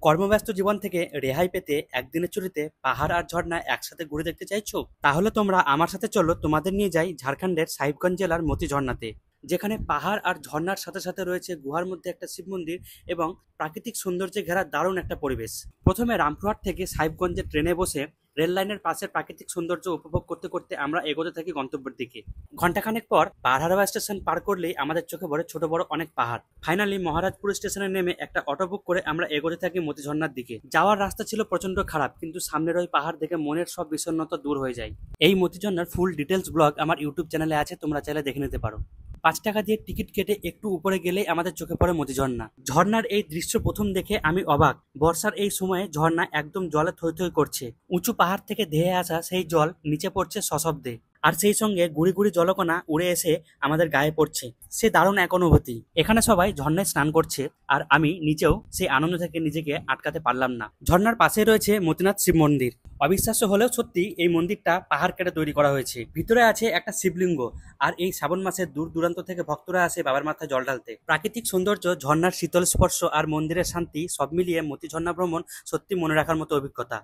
কর্মব্যস্ত জীবন থেকে রেহাই পেতে একদিনের ছুটিতে পাহাড় আর ঝর্ণা একসাথে ঘুরে দেখতে চাইছো? তাহলে তোমরা আমার সাথে চলো, তোমাদের নিয়ে যাই ঝাড়খণ্ডের সাহিবগঞ্জ জেলার মতি ঝর্ণাতে। যেখানে পাহাড় আর ঝর্ণার সাথে সাথে রয়েছে গুহার মধ্যে একটা শিব মন্দির এবং প্রাকৃতিক সৌন্দর্যে ঘেরা দারুণ একটা পরিবেশ। প্রথমে রামপুরহাট থেকে সাহিবগঞ্জে ট্রেনে বসে রেল লাইনের পাশের প্রাকৃতিক সৌন্দর্য উপভোগ করতে করতে আমরা এগোতে থাকি গন্তব্যের দিকে। ঘন্টাখানেক পর পাহাড়াবা স্টেশন পার করলেই আমাদের চোখে পড়ে ছোট বড় অনেক পাহাড়। ফাইনালি মহারাজপুর স্টেশনে নেমে একটা অটো বুক করে আমরা এগোতে থাকি মতি ঝর্ণার দিকে। যাওয়ার রাস্তা ছিল প্রচন্ড খারাপ, কিন্তু সামনের ওই পাহাড় দেখে মনের সব বিষণ্ণতা দূর হয়ে যায়। এই মতি ঝর্ণার ফুল ডিটেলস ব্লগ আমার ইউটিউব চ্যানেলে আছে, তোমরা চাইলে দেখে নিতে পারো। 5 টাকা দিয়ে টিকিট কেটে একটু উপরে গেলেই আমাদের চোখে পড়ে মতি ঝর্ণা। ঝর্ণার এই দৃশ্য প্রথম দেখে আমি অবাক। বর্ষার এই সময়ে ঝর্ণা একদম জলে থই থই করছে। উঁচু পাহাড় থেকে ধেয়ে আসা সেই জল নিচে পড়ছে সশব্দে, আর সেই সঙ্গে গুড়ি গুড়ি জলকণা উড়ে এসে আমাদের গায়ে পড়ছে। সে দারুণ এক অনুভূতি। এখানে সবাই ঝর্ণায় স্নান করছে, আর আমি নিচেও সেই আনন্দ থেকে নিজেকে আটকাতে পারলাম না। ঝর্ণার পাশে রয়েছে মতিনাথ শিব মন্দির। অবিশ্বাস্য হলেও সত্যি, এই মন্দিরটা পাহাড় কেটে তৈরি করা হয়েছে। ভিতরে আছে একটা শিবলিঙ্গ, আর এই শ্রাবণ মাসে দূর দূরান্ত থেকে ভক্তরা আসে বাবার মাথায় জল ঢালতে। প্রাকৃতিক সৌন্দর্য, ঝর্ণার শীতল স্পর্শ আর মন্দিরের শান্তি সব মিলিয়ে মতি ঝর্ণা ভ্রমণ সত্যি মনে রাখার মতো অভিজ্ঞতা।